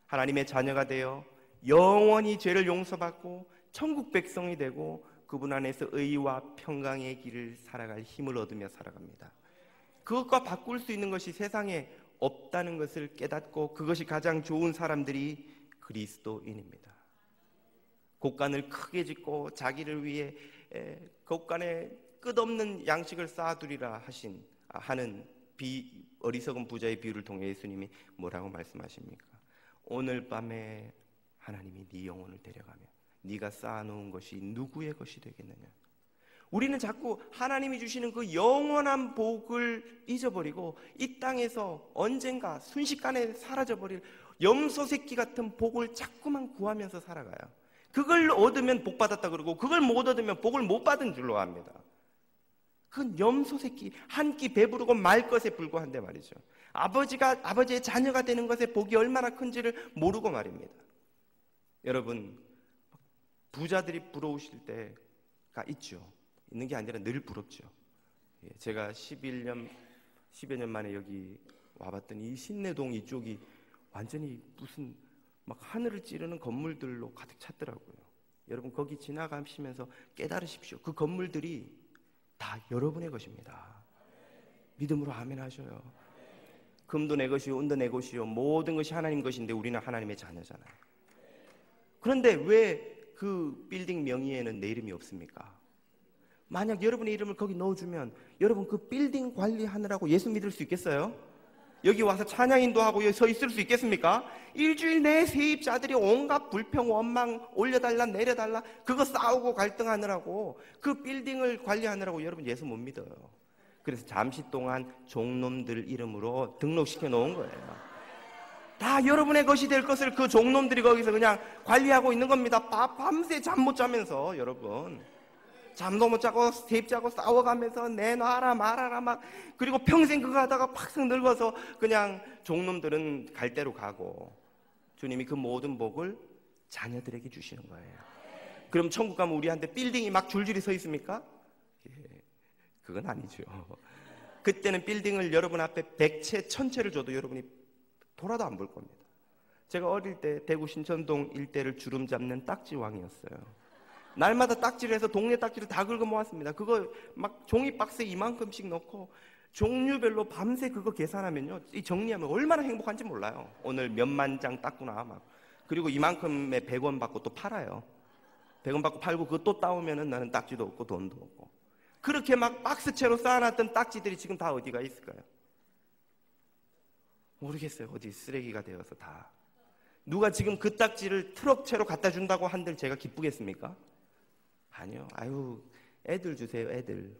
하나님의 자녀가 되어 영원히 죄를 용서받고 천국 백성이 되고 그분 안에서 의와 평강의 길을 살아갈 힘을 얻으며 살아갑니다. 그것과 바꿀 수 있는 것이 세상에 없다는 것을 깨닫고 그것이 가장 좋은 사람들이 그리스도인입니다. 곡간을 크게 짓고 자기를 위해 곡간에 끝없는 양식을 쌓아두리라 하는 어리석은 부자의 비유를 통해 예수님이 뭐라고 말씀하십니까? 오늘 밤에 하나님이 네 영혼을 데려가며 네가 쌓아놓은 것이 누구의 것이 되겠느냐? 우리는 자꾸 하나님이 주시는 그 영원한 복을 잊어버리고 이 땅에서 언젠가 순식간에 사라져버릴 염소 새끼 같은 복을 자꾸만 구하면서 살아가요. 그걸 얻으면 복 받았다 그러고 그걸 못 얻으면 복을 못 받은 줄로 압니다. 그건 염소 새끼 한 끼 배부르고 말 것에 불과한데 말이죠. 아버지의 자녀가 되는 것의 복이 얼마나 큰지를 모르고 말입니다. 여러분, 부자들이 부러우실 때가 있죠. 있는 게 아니라 늘 부럽죠. 제가 10여 년 만에 여기 와봤더니 이 신내동 이쪽이 완전히 무슨 막 하늘을 찌르는 건물들로 가득 찼더라고요. 여러분, 거기 지나가시면서 깨달으십시오. 그 건물들이 다 여러분의 것입니다. 믿음으로 아멘 하셔요. 금도 내 것이요 은도 내 것이요 모든 것이 하나님 것인데 우리는 하나님의 자녀잖아요. 그런데 왜 그 빌딩 명의에는 내 이름이 없습니까? 만약 여러분의 이름을 거기 넣어주면 여러분 그 빌딩 관리하느라고 예수 믿을 수 있겠어요? 여기 와서 찬양인도 하고 여기 서 있을 수 있겠습니까? 일주일 내에 세입자들이 온갖 불평 원망 올려달라 내려달라 그거 싸우고 갈등하느라고 그 빌딩을 관리하느라고 여러분 예수 못 믿어요. 그래서 잠시 동안 종놈들 이름으로 등록시켜 놓은 거예요. 다 여러분의 것이 될 것을 그 종놈들이 거기서 그냥 관리하고 있는 겁니다. 밤새 잠 못 자면서 여러분 잠도 못 자고 세입자하고 싸워가면서 내놔라 말아라 막 그리고 평생 그거 하다가 팍 늙어서 그냥 종놈들은 갈 대로 가고 주님이 그 모든 복을 자녀들에게 주시는 거예요. 그럼 천국 가면 우리한테 빌딩이 막 줄줄이 서 있습니까? 그건 아니죠. 그때는 빌딩을 여러분 앞에 100채 1000채를 줘도 여러분이 돌아도 안 볼 겁니다. 제가 어릴 때 대구 신천동 일대를 주름 잡는 딱지왕이었어요. 날마다 딱지를 해서 동네 딱지를 다 긁어 모았습니다. 그거 막 종이 박스에 이만큼씩 넣고 종류별로 밤새 그거 계산하면요, 이 정리하면 얼마나 행복한지 몰라요. 오늘 몇만 장 땄구나 막. 그리고 이만큼에 100원 받고 또 팔아요. 100원 받고 팔고 그거 또 따오면은 나는 딱지도 없고 돈도 없고. 그렇게 막 박스채로 쌓아놨던 딱지들이 지금 다 어디가 있을까요? 모르겠어요. 어디 쓰레기가 되어서 다. 누가 지금 그 딱지를 트럭채로 갖다 준다고 한들 제가 기쁘겠습니까? 아니요. 아유, 애들 주세요, 애들.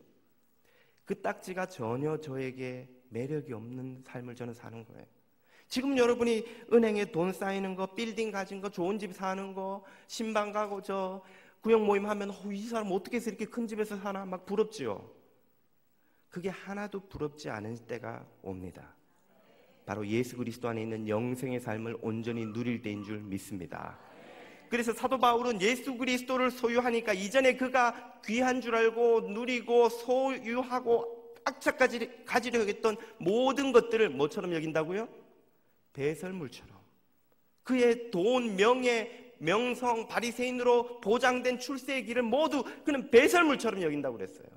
그 딱지가 전혀 저에게 매력이 없는 삶을 저는 사는 거예요. 지금 여러분이 은행에 돈 쌓이는 거, 빌딩 가진 거, 좋은 집 사는 거, 신방 가고 저 구역 모임 하면 이 사람 어떻게 해서 이렇게 큰 집에서 사나 막 부럽지요. 그게 하나도 부럽지 않은 때가 옵니다. 바로 예수 그리스도 안에 있는 영생의 삶을 온전히 누릴 때인 줄 믿습니다. 그래서 사도 바울은 예수 그리스도를 소유하니까 이전에 그가 귀한 줄 알고 누리고 소유하고 악착까지 가지려 했던 모든 것들을 뭐처럼 여긴다고요? 배설물처럼. 그의 돈, 명예, 명성, 바리새인으로 보장된 출세의 길을 모두 그는 배설물처럼 여긴다고 그랬어요.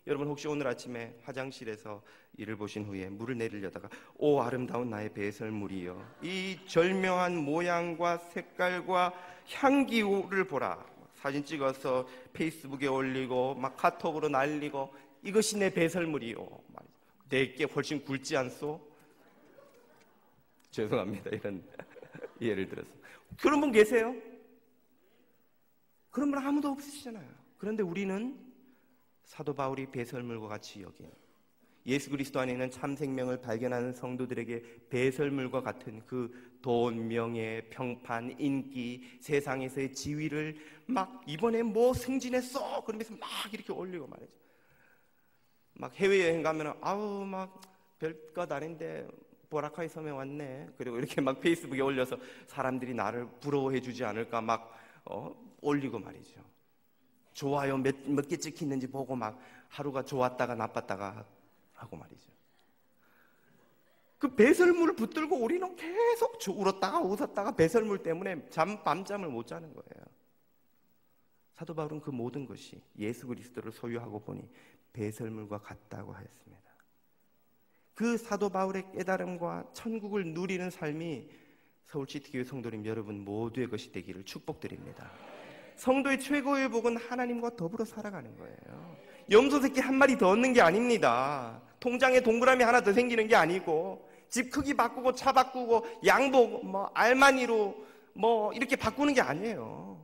여러분 혹시 오늘 아침에 화장실에서 이를 보신 후에 물을 내리려다가 오 아름다운 나의 배설물이여, 이 절묘한 모양과 색깔과 향기를 보라, 사진 찍어서 페이스북에 올리고 막 카톡으로 날리고 이것이 내 배설물이요, 내게 훨씬 굵지 않소? 죄송합니다, 이런 예를 들어서. 그런 분 계세요? 그런 분 아무도 없으시잖아요. 그런데 우리는 사도 바울이 배설물과 같이 여긴 예수 그리스도 안에 있는 참 생명을 발견하는 성도들에게 배설물과 같은 그 돈, 명예, 평판, 인기, 세상에서의 지위를 막 이번에 뭐 승진했어 그러면서 막 이렇게 올리고 말이죠. 막 해외여행 가면 아우 막 별것 아닌데 보라카이 섬에 왔네. 그리고 이렇게 막 페이스북에 올려서 사람들이 나를 부러워해 주지 않을까 막 올리고 말이죠. 좋아요 몇 개 찍히는지 보고 막 하루가 좋았다가 나빴다가 하고 말이죠. 그 배설물을 붙들고 우리는 계속 울었다가 웃었다가 배설물 때문에 밤잠을 못 자는 거예요. 사도 바울은 그 모든 것이 예수 그리스도를 소유하고 보니 배설물과 같다고 하였습니다. 그 사도 바울의 깨달음과 천국을 누리는 삶이 서울시티교회 성도님 여러분 모두의 것이 되기를 축복드립니다. 성도의 최고의 복은 하나님과 더불어 살아가는 거예요. 염소 새끼 한 마리 더 얻는 게 아닙니다. 통장에 동그라미 하나 더 생기는 게 아니고, 집 크기 바꾸고 차 바꾸고 양복 뭐 알마니로 뭐 이렇게 바꾸는 게 아니에요.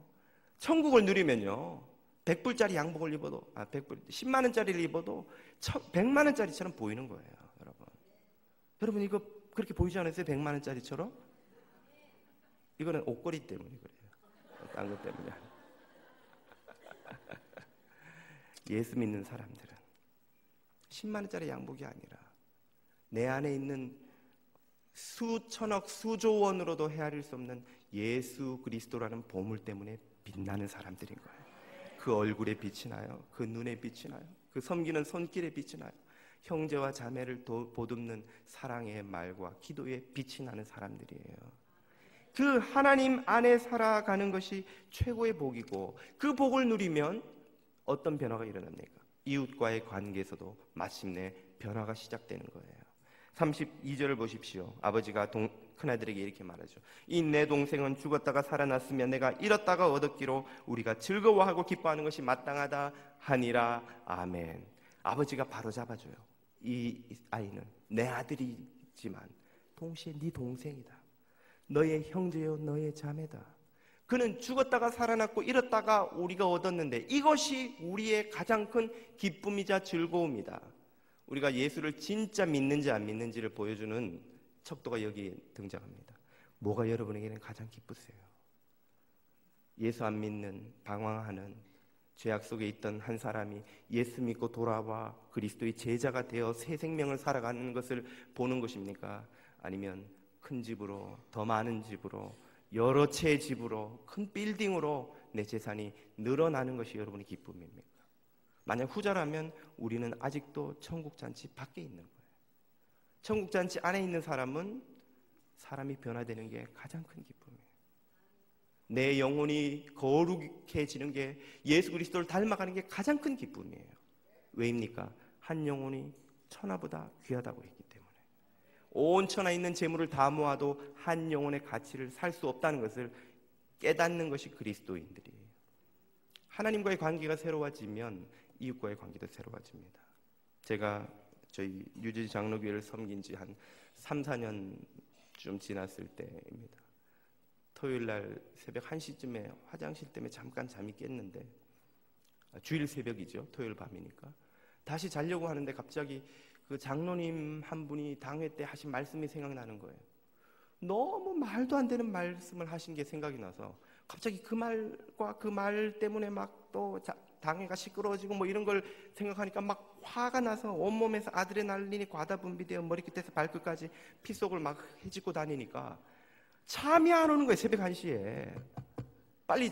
천국을 누리면요 100불짜리 양복을 입어도 10만 원짜리를 입어도 100만 원짜리처럼 보이는 거예요. 여러분 이거 그렇게 보이지 않으세요? 100만 원짜리처럼? 이거는 옷걸이 때문에 그래요. 딴 것 때문에 아니에요. 예수 믿는 사람들은 10만 원짜리 양복이 아니라 내 안에 있는 수천억 수조 원으로도 헤아릴 수 없는 예수 그리스도라는 보물 때문에 빛나는 사람들인 거예요. 그 얼굴에 빛이 나요. 그 눈에 빛이 나요. 그 섬기는 손길에 빛이 나요. 형제와 자매를 보듬는 사랑의 말과 기도에 빛이 나는 사람들이에요. 그 하나님 안에 살아가는 것이 최고의 복이고, 그 복을 누리면 어떤 변화가 일어납니까? 이웃과의 관계에서도 마침내 변화가 시작되는 거예요. 32절을 보십시오. 아버지가 큰아들에게 이렇게 말하죠. 이 내 동생은 죽었다가 살아났으면 내가 잃었다가 얻었기로 우리가 즐거워하고 기뻐하는 것이 마땅하다 하니라. 아멘. 아버지가 바로 잡아줘요. 이 아이는 내 아들이지만 동시에 네 동생이다. 너의 형제요 너의 자매다. 그는 죽었다가 살아났고 잃었다가 우리가 얻었는데 이것이 우리의 가장 큰 기쁨이자 즐거움이다. 우리가 예수를 진짜 믿는지 안 믿는지를 보여주는 척도가 여기에 등장합니다. 뭐가 여러분에게는 가장 기쁘세요? 예수 안 믿는 방황하는 죄악 속에 있던 한 사람이 예수 믿고 돌아와 그리스도의 제자가 되어 새 생명을 살아가는 것을 보는 것입니까? 아니면 큰 집으로, 더 많은 집으로, 여러 채의 집으로, 큰 빌딩으로 내 재산이 늘어나는 것이 여러분의 기쁨입니까? 만약 후자라면 우리는 아직도 천국잔치 밖에 있는 거예요. 천국잔치 안에 있는 사람은 사람이 변화되는 게 가장 큰 기쁨이에요. 내 영혼이 거룩해지는 게, 예수 그리스도를 닮아가는 게 가장 큰 기쁨이에요. 왜입니까? 한 영혼이 천하보다 귀하다고 했기 때문에. 온 천하에 있는 재물을 다 모아도 한 영혼의 가치를 살 수 없다는 것을 깨닫는 것이 그리스도인들이에요. 하나님과의 관계가 새로워지면 이웃과의 관계도 새로워집니다. 제가 저희 뉴저지 장로교회를 섬긴 지 한 3, 4년쯤 지났을 때입니다. 토요일 날 새벽 1시쯤에 화장실 때문에 잠깐 잠이 깼는데, 주일 새벽이죠. 토요일 밤이니까. 다시 자려고 하는데 갑자기 그 장로님 한 분이 당회 때 하신 말씀이 생각나는 거예요. 너무 말도 안 되는 말씀을 하신 게 생각이 나서 갑자기 그 말과 그 말 때문에 막 또 당해가 시끄러워지고 뭐 이런 걸 생각하니까 막 화가 나서 온몸에서 아드레날린이 과다 분비되어 머리끝에서 발끝까지 피 속을 막 헤집고 다니니까 잠이 안 오는 거예요. 새벽 1시에 빨리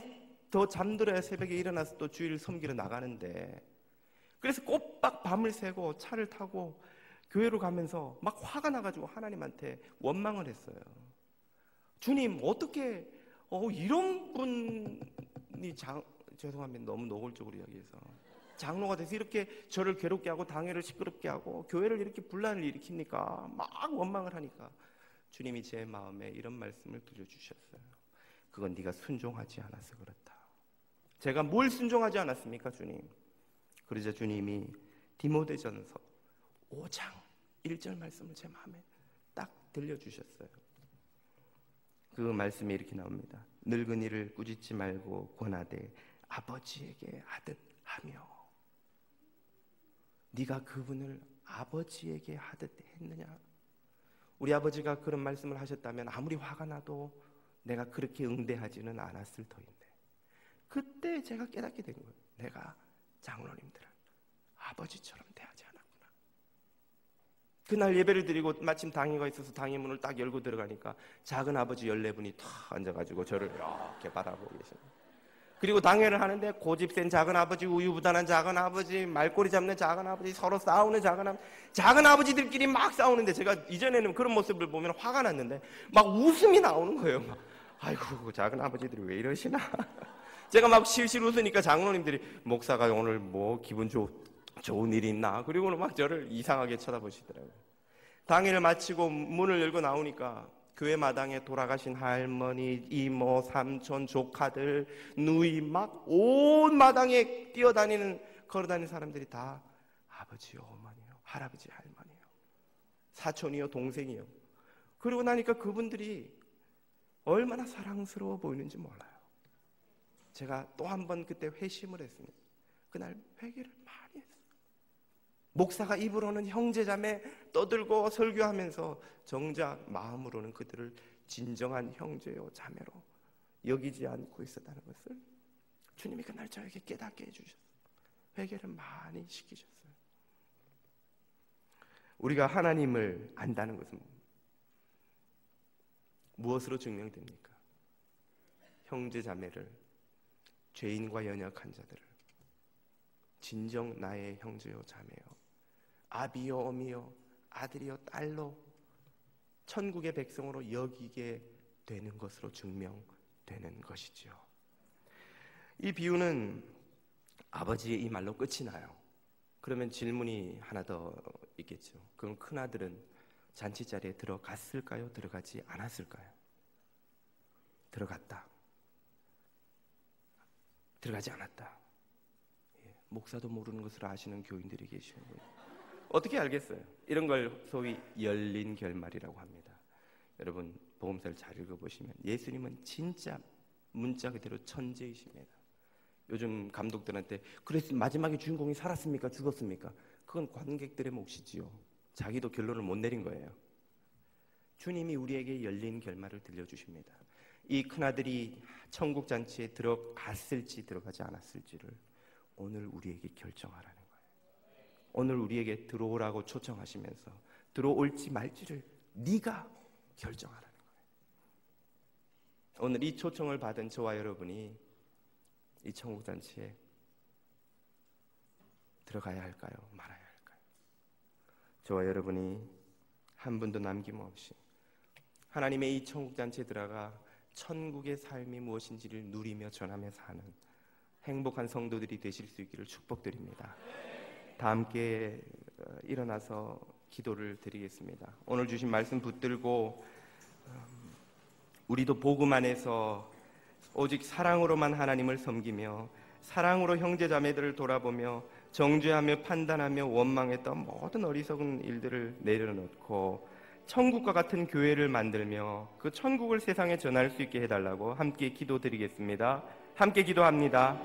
더 잠들어야 새벽에 일어나서 또 주일 섬기러 나가는데, 그래서 꼬박 밤을 새고 차를 타고 교회로 가면서 막 화가 나가지고 하나님한테 원망을 했어요. 주님, 어떻게 이런 분이 죄송합니다. 너무 노골적으로 이야기해서 장로가 돼서 이렇게 저를 괴롭게 하고 당회를 시끄럽게 하고 교회를 이렇게 분란을 일으킵니까? 막 원망을 하니까 주님이 제 마음에 이런 말씀을 들려주셨어요. 그건 네가 순종하지 않아서 그렇다. 제가 뭘 순종하지 않았습니까, 주님? 그러자 주님이 디모데전서 5장 1절 말씀을 제 마음에 딱 들려주셨어요. 그 말씀이 이렇게 나옵니다. 늙은이를 꾸짖지 말고 권하되 아버지에게 하듯 하며. 네가 그분을 아버지에게 하듯 했느냐? 우리 아버지가 그런 말씀을 하셨다면 아무리 화가 나도 내가 그렇게 응대하지는 않았을 터인데, 그때 제가 깨닫게 된 거예요. 내가 장로님들을 아버지처럼 대하지 않았구나. 그날 예배를 드리고 마침 당회가 있어서 당회 문을 딱 열고 들어가니까 작은 아버지 14분이 탁 앉아가지고 저를 이렇게 바라보고 계십니다. 그리고 당회를 하는데 고집센 작은 아버지, 우유부단한 작은 아버지, 말꼬리 잡는 작은 아버지, 서로 싸우는 작은 아버지들끼리 막 싸우는데, 제가 이전에는 그런 모습을 보면 화가 났는데 막 웃음이 나오는 거예요. 막, 아이고 작은 아버지들이 왜 이러시나. 제가 막 실실 웃으니까 장로님들이 목사가 오늘 뭐 기분 좋은 일이 있나, 그리고는 막 저를 이상하게 쳐다보시더라고요. 당회를 마치고 문을 열고 나오니까 교회 마당에 돌아가신 할머니, 이모, 삼촌, 조카들, 누이 막 온 마당에 걸어다니는 사람들이 다 아버지요, 어머니요, 할아버지, 할머니요, 사촌이요, 동생이요. 그러고 나니까 그분들이 얼마나 사랑스러워 보이는지 몰라요. 제가 또 한 번 그때 회심을 했습니다. 그날 회개를 많이 했어요. 목사가 입으로는 형제자매 떠들고 설교하면서 정작 마음으로는 그들을 진정한 형제요 자매로 여기지 않고 있었다는 것을 주님이 그날 저에게 깨닫게 해주셨어요. 회개를 많이 시키셨어요. 우리가 하나님을 안다는 것은 무엇으로 증명됩니까? 형제자매를, 죄인과 연약한 자들을 진정 나의 형제요 자매요, 아비요 어미요, 아들이요 딸로 천국의 백성으로 여기게 되는 것으로 증명되는 것이지요. 이 비유는 아버지의 이 말로 끝이 나요. 그러면 질문이 하나 더 있겠죠. 그럼 큰아들은 잔치자리에 들어갔을까요? 들어가지 않았을까요? 들어갔다. 들어가지 않았다. 목사도 모르는 것을 아시는 교인들이 계시는 거예요. 어떻게 알겠어요? 이런 걸 소위 열린 결말이라고 합니다. 여러분 복음서를 잘 읽어보시면 예수님은 진짜 문자 그대로 천재이십니다. 요즘 감독들한테 그래서 마지막에 주인공이 살았습니까? 죽었습니까? 그건 관객들의 몫이지요. 자기도 결론을 못 내린 거예요. 주님이 우리에게 열린 결말을 들려주십니다. 이 큰아들이 천국 잔치에 들어갔을지 들어가지 않았을지를 오늘 우리에게 결정하라는 거예요. 오늘 우리에게 들어오라고 초청하시면서 들어올지 말지를 네가 결정하라는 거예요. 오늘 이 초청을 받은 저와 여러분이 이 천국 잔치에 들어가야 할까요? 말아야 할까요? 저와 여러분이 한 분도 남김없이 하나님의 이 천국 잔치에 들어가 천국의 삶이 무엇인지를 누리며 전하며 사는 행복한 성도들이 되실 수 있기를 축복드립니다. 다 함께 일어나서 기도를 드리겠습니다. 오늘 주신 말씀 붙들고 우리도 복음 안에서 오직 사랑으로만 하나님을 섬기며 사랑으로 형제자매들을 돌아보며 정죄하며 판단하며 원망했던 모든 어리석은 일들을 내려놓고 천국과 같은 교회를 만들며 그 천국을 세상에 전할 수 있게 해달라고 함께 기도드리겠습니다. 함께 기도합니다.